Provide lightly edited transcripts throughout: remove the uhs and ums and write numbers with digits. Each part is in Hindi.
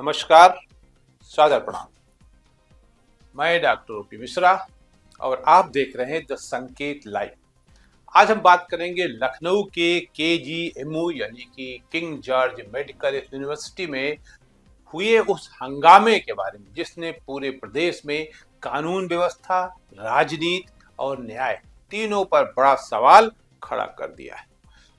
नमस्कार, सादर प्रणाम। मैं डॉक्टर ओपी मिश्रा और आप देख रहे हैं द संकेत लाइव। आज हम बात करेंगे लखनऊ के केजीएमयू यानी कि किंग जॉर्ज मेडिकल यूनिवर्सिटी में हुए उस हंगामे के बारे में जिसने पूरे प्रदेश में कानून व्यवस्था, राजनीति और न्याय तीनों पर बड़ा सवाल खड़ा कर दिया है।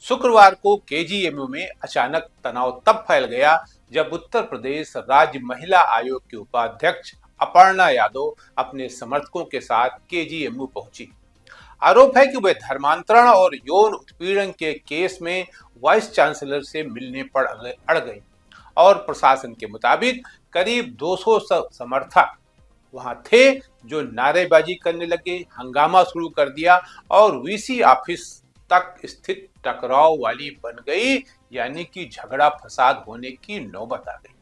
शुक्रवार को केजीएमयू में अचानक तनाव तब फैल गया जब उत्तर प्रदेश राज्य महिला आयोग की उपाध्यक्ष अपर्णा यादव अपने समर्थकों के साथ केजीएमयू पहुंची। आरोप है कि वे धर्मांतरण और यौन उत्पीड़न के केस में वाइस चांसलर से मिलने पर अड़ गई और प्रशासन के मुताबिक करीब 200 समर्थक वहां थे जो नारेबाजी करने लगे, हंगामा शुरू कर दिया और वीसी ऑफिस तक स्थित टकराव वाली बन गई, यानी कि झगड़ा फसाद होने की नौबत आ गई।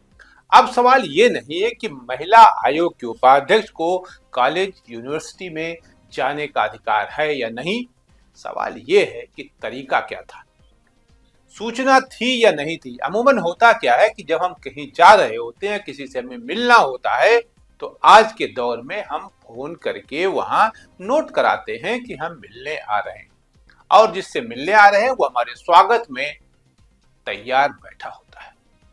अब सवाल ये नहीं है कि महिला आयोग के उपाध्यक्ष को कॉलेज यूनिवर्सिटी में जाने का अधिकार है या नहीं, सवाल ये है कि तरीका क्या था, सूचना थी या नहीं थी। अमूमन होता क्या है कि जब हम कहीं जा रहे होते हैं, किसी से हमें मिलना होता है, तो आज के दौर में हम फोन करके वहां नोट कराते हैं कि हम मिलने आ रहे हैं और जिससे मिलने आ रहे हैं वो हमारे स्वागत में तैयार बैठा होता है।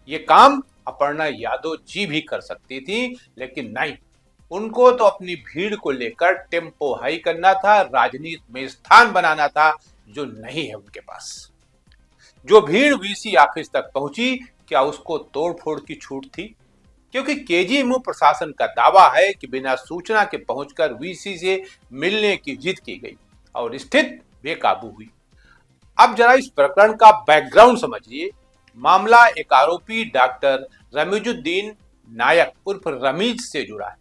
ये काम अपर्णा यादव जी भी कर सकती थी, लेकिन नहीं, उनको तो अपनी भीड़ को लेकर टेम्पो हाई करना था, राजनीति में स्थान बनाना था, जो नहीं है उनके पास। जो भीड़ वीसी ऑफिस तक पहुंची, क्या उसको तोड़फोड़ की छूट थी? क्योंकि केजीएमयू प्रशासन का दावा है कि बिना सूचना के पहुंचकर वीसी से मिलने की जिद की गई और स्थिति बेकाबू हुई। अब जरा इस प्रकरण का बैकग्राउंड समझिए। मामला एक आरोपी डॉक्टर रमीजुद्दीन नायक उर्फ रमीज से जुड़ा है।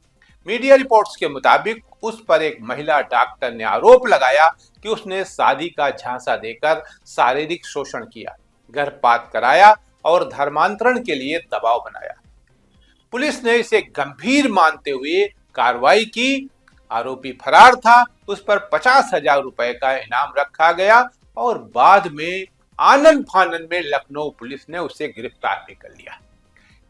मीडिया रिपोर्ट्स के मुताबिक उस पर एक महिला डॉक्टर ने आरोप लगाया कि उसने शादी का झांसा देकर शारीरिक शोषण किया, गर्भपात कराया और धर्मांतरण के लिए दबाव बनाया। पुलिस ने इसे गंभीर मानते हुए कार्रवाई की। आरोपी फरार था, उस पर 50,000 रुपए का इनाम रखा गया और बाद में आनंद फानंद में लखनऊ पुलिस ने उसे गिरफ्तार भी कर लिया।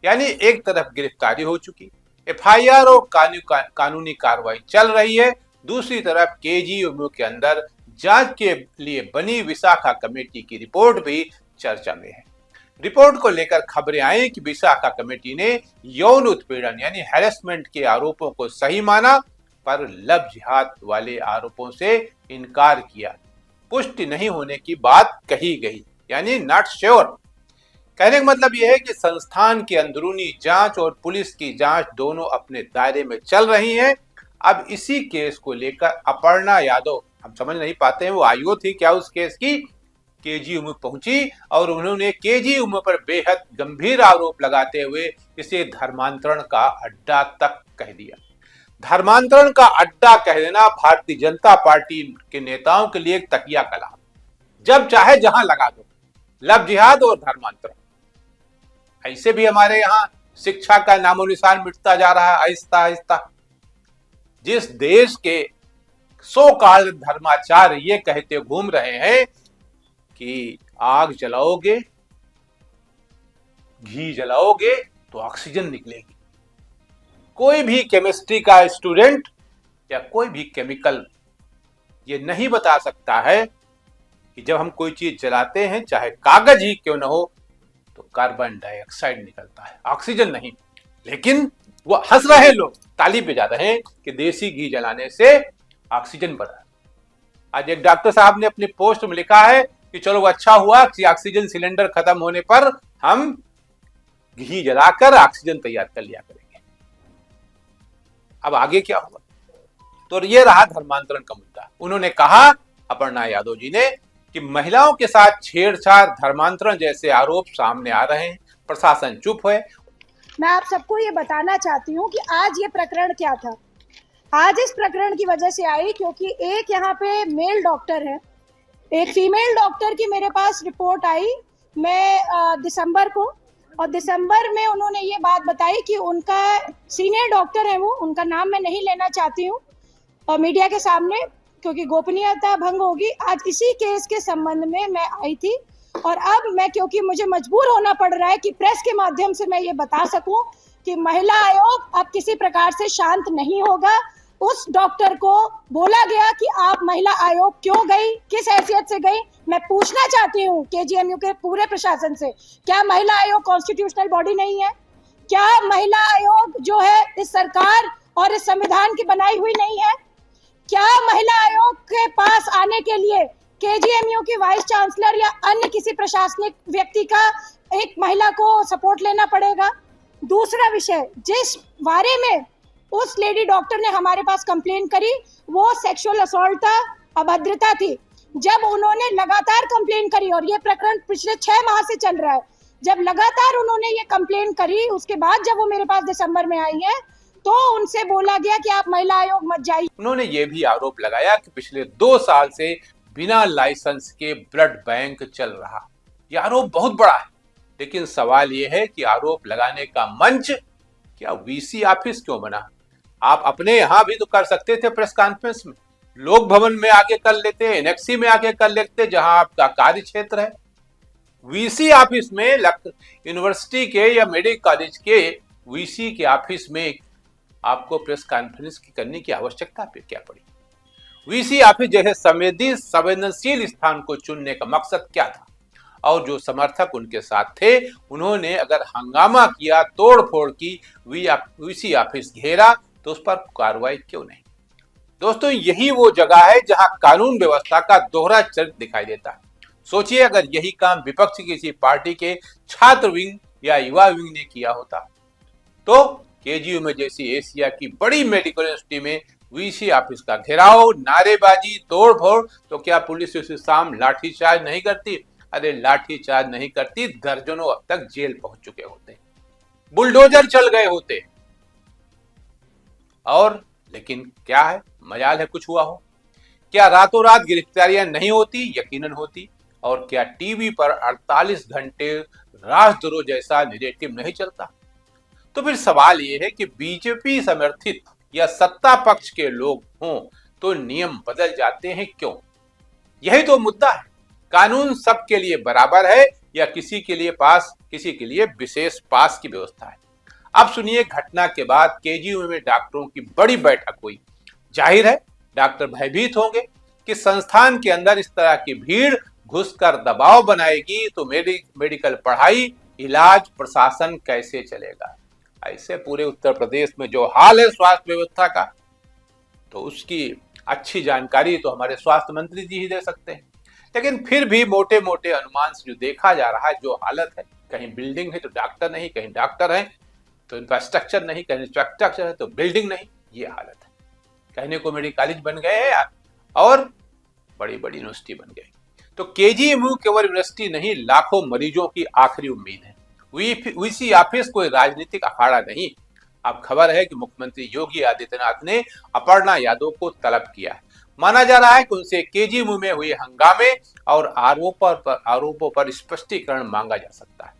यानी एक तरफ गिरफ्तारी हो चुकी, एफआईआर और कानूनी कार्रवाई चल रही है, दूसरी तरफ केजीएमयू के अंदर जांच के लिए बनी विशाखा कमेटी की रिपोर्ट भी चर्चा में है। रिपोर्ट को लेकर खबरें आई कि विशाखा कमेटी ने यौन उत्पीड़न यानी हैरेसमेंट के आरोपों को सही माना, पर लव जिहाद वाले आरोपों से इनकार किया। पुष्टि नहीं होने की बात कही गई, यानी नॉट श्योर। कहने का मतलब यह है कि संस्थान की अंदरूनी जांच और पुलिस की जांच दोनों अपने दायरे में चल रही हैं। अब इसी केस को लेकर अपर्णा यादव, हम समझ नहीं पाते हैं वो आईओ थी क्या उस केस की, केजीएमयू पहुंची और उन्होंने केजीएमयू पर बेहद गंभीर आरोप लगाते हुए इसे धर्मांतरण का अड्डा तक कह दिया। धर्मांतरण का अड्डा कह देना भारतीय जनता पार्टी के नेताओं के लिए एक तकिया कलाम, जब चाहे जहां लगा दो, लव जिहाद और धर्मांतरण। ऐसे भी हमारे यहाँ शिक्षा का नामो निशान मिटता जा रहा है आहिस्ता आहिस्ता। जिस देश के सो कॉल्ड धर्माचार्य ये कहते घूम रहे हैं कि आग जलाओगे, घी जलाओगे तो ऑक्सीजन निकलेगी। कोई भी केमिस्ट्री का स्टूडेंट या कोई भी केमिकल ये नहीं बता सकता है कि जब हम कोई चीज जलाते हैं, चाहे कागज ही क्यों न हो, तो कार्बन डाइऑक्साइड निकलता है, ऑक्सीजन नहीं। लेकिन वो हंस रहे लोग, ताली बजा रहे हैं कि देसी घी जलाने से ऑक्सीजन बढ़ा। आज एक डॉक्टर साहब ने अपनी पोस्ट में लिखा है कि चलो अच्छा हुआ कि ऑक्सीजन सिलेंडर खत्म होने पर हम घी जलाकर ऑक्सीजन तैयार कर लिया करेंगे। अब आगे क्या होगा? तो ये रहा धर्मांतरण का मुद्दा। उन्होंने कहा, अपर्णा यादव जी ने, कि महिलाओं के साथ छेड़छाड़, धर्मांतरण जैसे आरोप सामने आ रहे हैं, प्रशासन चुप है। मैं आप सबको ये बताना चाहती हूँ कि आज ये प्रकरण क्या था। आज इस प्रकरण की वजह से आई क्योंकि एक यहाँ पे मेल डॉक्टर है, एक फीमेल डॉक्टर की मेरे पास रिपोर्ट आई मैं दिसंबर को, और दिसंबर में उन्होंने ये बात बताई कि उनका सीनियर डॉक्टर है, वो उनका नाम मैं नहीं लेना चाहती हूँ और मीडिया के सामने, क्योंकि गोपनीयता भंग होगी। आज इसी केस के संबंध में मैं आई थी और अब मैं, क्योंकि मुझे मजबूर होना पड़ रहा है कि प्रेस के माध्यम से मैं ये बता सकूं कि महिला आयोग अब किसी प्रकार से शांत नहीं होगा। उस डॉक्टर को बोला गया कि आप महिला आयोग क्यों गई, किस हैसियत से गई। मैं पूछना चाहती हूँ केजीएमयू के पूरे प्रशासन से, क्या महिला आयोग कॉन्स्टिट्यूशनल बॉडी नहीं है? क्या महिला आयोग जो है इस सरकार और इस संविधान की बनाई हुई नहीं है? क्या महिला आयोग के पास आने के लिए केजीएमयू की वाइस चांसलर या अन्य किसी प्रशासनिक व्यक्ति का एक महिला को सपोर्ट लेना पड़ेगा? दूसरा विषय, जिस बारे में उस लेडी डॉक्टर ने हमारे पास कंप्लेन करी, वो सेक्सुअल असॉल्ट था, अभद्रता थी। जब उन्होंने लगातार कंप्लेन करी, और ये प्रकरण पिछले 6 माह से चल रहा है, जब लगातार उन्होंने ये कंप्लेन करी, उसके बाद जब वो मेरे पास दिसंबर में आई है, तो उनसे बोला गया कि आप महिला आयोग मत जाइए। उन्होंने ये भी आरोप लगाया कि पिछले 2 साल से बिना लाइसेंस के ब्लड बैंक चल रहा। यह आरोप बहुत बड़ा है, लेकिन सवाल यह है कि आरोप लगाने का मंच क्या वीसी ऑफिस क्यों बना? आप अपने यहां भी तो कर सकते थे, प्रेस कॉन्फ्रेंस में, लोक भवन में आके कर लेते, एनएक्सी में आके कर लेते, जहां आपका कार्य क्षेत्र है। वीसी ऑफिस में यूनिवर्सिटी के या मेडिकल कॉलेज के वीसी के ऑफिस में आपको प्रेस कॉन्फ्रेंस करने की आवश्यकता फिर क्या पड़ी? वीसी ऑफिस जैसे संवेदनशील स्थान को चुनने का मकसद क्या था? और जो समर्थक उनके साथ थे, उन्होंने अगर हंगामा किया, तोड़फोड़ की, वीसी ऑफिस घेरा, तो उस पर कार्रवाई क्यों नहीं? दोस्तों, यही वो जगह है जहां कानून व्यवस्था का दोहरा चरित्र दिखाई देता है। सोचिए, अगर यही काम विपक्ष की किसी पार्टी के छात्र विंग या युवा विंग ने किया होता, तो केजीयू में जैसी एशिया की बड़ी मेडिकल यूनिवर्सिटी में वीसी ऑफिस का घेराव, नारेबाजी, तोड़फोड़, तो क्या पुलिस उस शाम लाठीचार्ज नहीं करती? अरे लाठीचार्ज नहीं करती, दर्जनों अब तक जेल पहुंच चुके होते, बुलडोजर चल गए होते। और लेकिन क्या है, मजाल है कुछ हुआ हो? क्या रातों रात गिरफ्तारियां नहीं होती? यकीनन होती। और क्या टीवी पर 48 घंटे राजद्रोह जैसा नैरेटिव नहीं चलता? तो फिर सवाल यह है कि बीजेपी समर्थित या सत्ता पक्ष के लोग हों तो नियम बदल जाते हैं क्यों? यही तो मुद्दा है। कानून सबके लिए बराबर है या किसी के लिए विशेष पास की व्यवस्था है? अब सुनिए, घटना के बाद केजीयू में डॉक्टरों की बड़ी बैठक हुई। जाहिर है डॉक्टर भयभीत होंगे कि संस्थान के अंदर इस तरह की भीड़ घुसकर दबाव बनाएगी तो मेडिकल पढ़ाई, इलाज, प्रशासन कैसे चलेगा? ऐसे पूरे उत्तर प्रदेश में जो हाल है स्वास्थ्य व्यवस्था का, तो उसकी अच्छी जानकारी तो हमारे स्वास्थ्य मंत्री जी ही दे सकते हैं। लेकिन फिर भी मोटे मोटे अनुमान से जो देखा जा रहा है, जो हालत है, कहीं बिल्डिंग है तो डॉक्टर नहीं, कहीं डॉक्टर है तो इंफ्रास्ट्रक्चर नहीं, कहीं इंफ्रास्ट्रक्चर है तो बिल्डिंग नहीं, ये हालत है। कहने को मेडिकल कॉलेज बन गए हैं यार, और बड़ी बड़ी यूनिवर्सिटी बन गई। तो केजीएमयू केवल यूनिवर्सिटी नहीं, लाखों मरीजों की आखिरी उम्मीद है। वीसी ऑफिस कोई राजनीतिक अखाड़ा नहीं। अब खबर है कि मुख्यमंत्री योगी आदित्यनाथ ने अपर्णा यादव को तलब किया है। माना जा रहा है कि उनसे केजीएमयू में हुए हंगामे और आरोपों पर स्पष्टीकरण मांगा जा सकता है।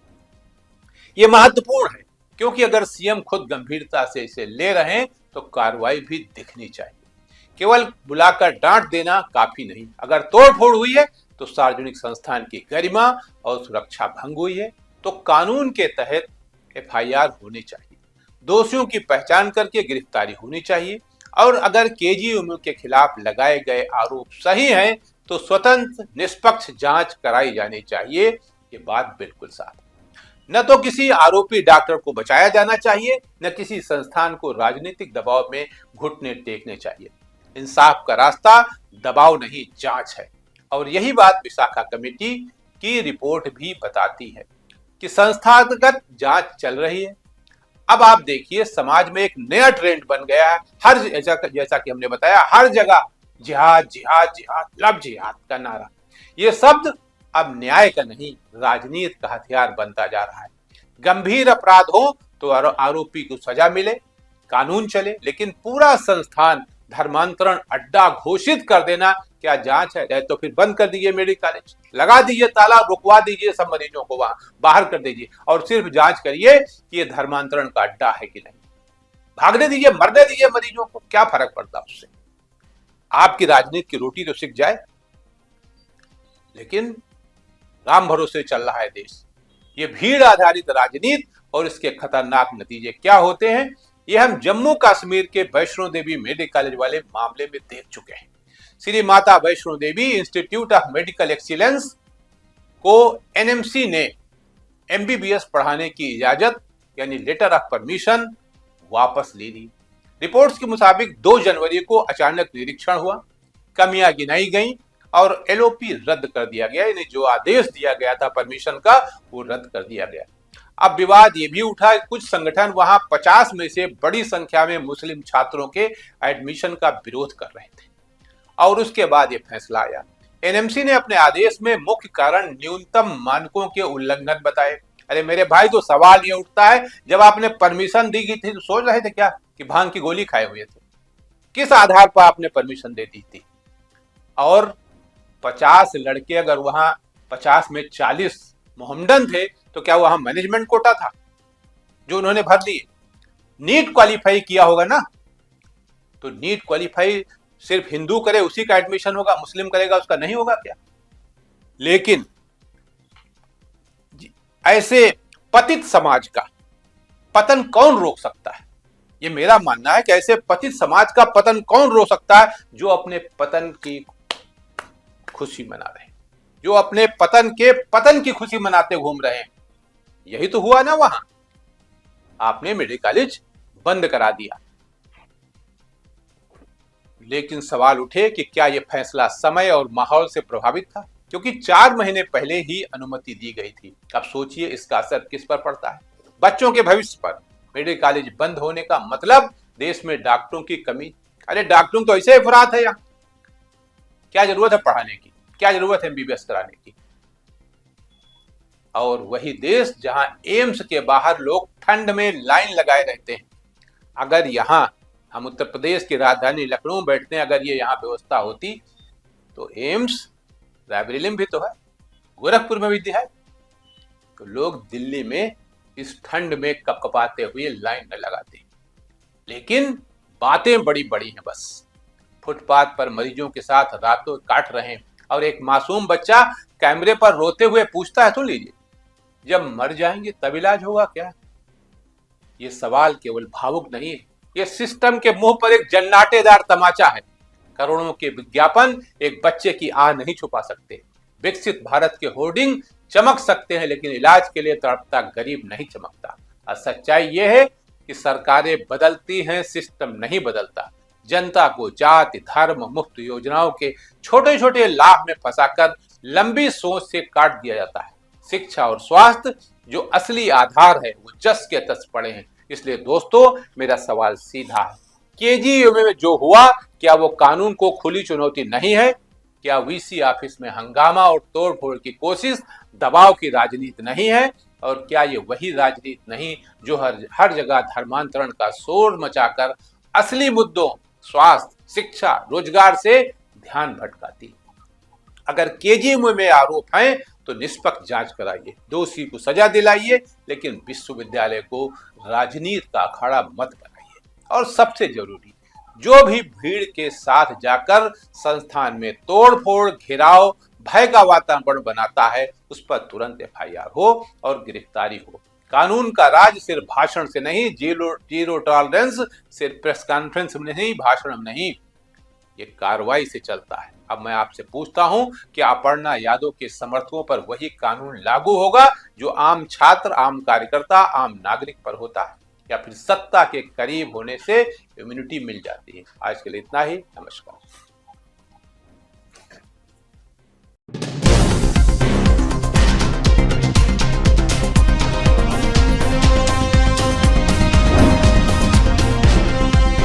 यह महत्वपूर्ण है क्योंकि अगर सीएम खुद गंभीरता से इसे ले रहे हैं तो कार्रवाई भी दिखनी चाहिए। केवल बुलाकर डांट देना काफी नहीं। अगर तोड़फोड़ हुई है तो सार्वजनिक संस्थान की गरिमा और सुरक्षा भंग हुई है तो कानून के तहत एफआईआर होनी चाहिए, दोषियों की पहचान करके गिरफ्तारी होनी चाहिए। और अगर केजीएमयू के खिलाफ लगाए गए आरोप सही हैं तो स्वतंत्र निष्पक्ष जांच कराई जानी चाहिए। ये बात बिल्कुल साफ है। न तो किसी आरोपी डॉक्टर को बचाया जाना चाहिए, न किसी संस्थान को राजनीतिक दबाव में घुटने टेकने चाहिए। इंसाफ का रास्ता दबाव नहीं, जांच है। और यही बात विशाखा कमेटी की रिपोर्ट भी बताती है कि संस्थागत जांच चल रही है। अब आप देखिए, समाज में एक नया ट्रेंड बन गया है। हर जैसा कि हमने बताया, हर जगह जिहाद जिहाद जिहाद, लव जिहाद का नारा। ये शब्द अब न्याय का नहीं, राजनीति का हथियार बनता जा रहा है। गंभीर अपराध हो तो आरोपी को सजा मिले, कानून चले, लेकिन पूरा संस्थान धर्मांतरण अड्डा घोषित कर देना क्या जांच है? तो फिर बंद कर दीजिए मेडिकल कॉलेज, लगा दीजिए ताला, रुकवा दीजिए सब मरीजों को, वहां बाहर कर दीजिए और सिर्फ जांच करिए कि ये धर्मांतरण का अड्डा है कि नहीं। भागने दीजिए, मरने दीजिए मरीजों को, क्या फर्क पड़ता उससे? आपकी राजनीति की रोटी तो सिक जाए। लेकिन राम भरोसे चल रहा है देश। ये भीड़ आधारित राजनीति और इसके खतरनाक नतीजे क्या होते हैं, ये हम जम्मू कश्मीर के वैष्णो देवी मेडिकल कॉलेज वाले मामले में देख चुके हैं। Shri Mata Vaishno Devi institute of medical excellence को एनएमसी ने एमबीबीएस पढ़ाने की इजाजत यानी लेटर ऑफ परमिशन वापस ले ली। रिपोर्ट्स के मुताबिक 2 जनवरी को अचानक निरीक्षण हुआ, कमियां गिनाई गईं और एलओपी रद्द कर दिया गया, यानी जो आदेश दिया गया था परमिशन का वो रद्द कर दिया गया। अब विवाद ये भी उठा, कुछ संगठन वहां 50 में से बड़ी संख्या में मुस्लिम छात्रों के एडमिशन का विरोध कर रहे थे और उसके बाद ये फैसला आया। एनएमसी ने अपने आदेश में मुख्य कारण न्यूनतम मानकों के उल्लंघन बताए। अरे मेरे भाई, तो सवाल ये उठता है, जब आपने परमिशन दी गई थी तो सोच रहे थे क्या कि भांग की गोली खाए हुए थे? किस आधार पर आपने परमिशन दे दी थी? और 50 लड़के अगर वहां 50 में 40 मोहम्मडन थे तो क्या वहां मैनेजमेंट कोटा था जो उन्होंने भर दिए? नीट क्वालिफाई किया होगा ना, तो नीट क्वालिफाई सिर्फ हिंदू करे उसी का एडमिशन होगा, मुस्लिम करेगा उसका नहीं होगा क्या? लेकिन ऐसे पतित समाज का पतन कौन रोक सकता है? ये मेरा मानना है कि ऐसे पतित समाज का पतन कौन रोक सकता है जो अपने पतन की खुशी मना रहे हैं, जो अपने पतन की खुशी मनाते घूम रहे हैं। यही तो हुआ ना वहां, आपने मेडिकल कॉलेज बंद करा दिया। लेकिन सवाल उठे कि क्या यह फैसला समय और माहौल से प्रभावित था, क्योंकि 4 महीने पहले ही अनुमति दी गई थी। अब सोचिए इसका असर किस पर पड़ता है? बच्चों के भविष्य पर। मेडिकल कॉलेज बंद होने का मतलब देश में डॉक्टरों की कमी। अरे डॉक्टरों तो ऐसे अफराद है, यहाँ क्या जरूरत है पढ़ाने की, क्या जरूरत है एमबीबीएस कराने की? और वही देश जहां एम्स के बाहर लोग ठंड में लाइन लगाए रहते हैं। अगर यहां हम उत्तर प्रदेश की राजधानी लखनऊ में बैठते हैं, अगर ये यहाँ व्यवस्था होती तो एम्स रायबरेली में भी तो है, गोरखपुर में भी है, तो लोग दिल्ली में इस ठंड में कपकपाते हुए लाइन न लगाते। लेकिन बातें बड़ी बड़ी हैं, बस फुटपाथ पर मरीजों के साथ रातों काट रहे हैं और एक मासूम बच्चा कैमरे पर रोते हुए पूछता है, सुन लीजिए, जब मर जाएंगे तब इलाज होगा क्या? ये सवाल केवल भावुक नहीं है, ये सिस्टम के मुंह पर एक जन्नाटेदार तमाचा है। करोड़ों के विज्ञापन एक बच्चे की आह नहीं छुपा सकते। विकसित भारत के होर्डिंग चमक सकते हैं, लेकिन इलाज के लिए तड़पता गरीब नहीं चमकता। और सच्चाई यह है कि सरकारें बदलती हैं, सिस्टम नहीं बदलता। जनता को जाति धर्म मुफ्त योजनाओं के छोटे छोटे लाभ में फंसाकर लंबी सोच से काट दिया जाता है। शिक्षा और स्वास्थ्य जो असली आधार है वो जस के तस पड़े हैं। इसलिए दोस्तों, मेरा सवाल सीधा है, केजीएमयू में जो हुआ, क्या वो कानून को खुली चुनौती नहीं है? क्या वीसी ऑफिस में हंगामा और तोड़फोड़ की कोशिश दबाव की राजनीति नहीं है? और क्या ये वही राजनीति नहीं जो हर जगह धर्मांतरण का शोर मचाकर असली मुद्दों स्वास्थ्य, शिक्षा, रोजगार से ध्यान भटकाती? अगर केजीएमयू में आरोप हैं तो निष्पक्ष जांच कराइए, दोषी को सजा दिलाइए, लेकिन विश्वविद्यालय को राजनीति का अखाड़ा मत बनाइए। और सबसे जरूरी, जो भी भीड़ के साथ जाकर संस्थान में तोड़फोड़, घेराव, भय का वातावरण बनाता है, उस पर तुरंत एफआईआर हो और गिरफ्तारी हो। कानून का राज सिर्फ भाषण से नहीं, जीरो टॉलरेंस सिर्फ प्रेस कॉन्फ्रेंस में नहीं, भाषण में नहीं, ये कार्रवाई से चलता है। अब मैं आपसे पूछता हूं कि अपर्णा यादव के समर्थकों पर वही कानून लागू होगा जो आम छात्र, आम कार्यकर्ता, आम नागरिक पर होता है, या फिर सत्ता के करीब होने से इम्यूनिटी मिल जाती है? आज के लिए इतना ही। नमस्कार।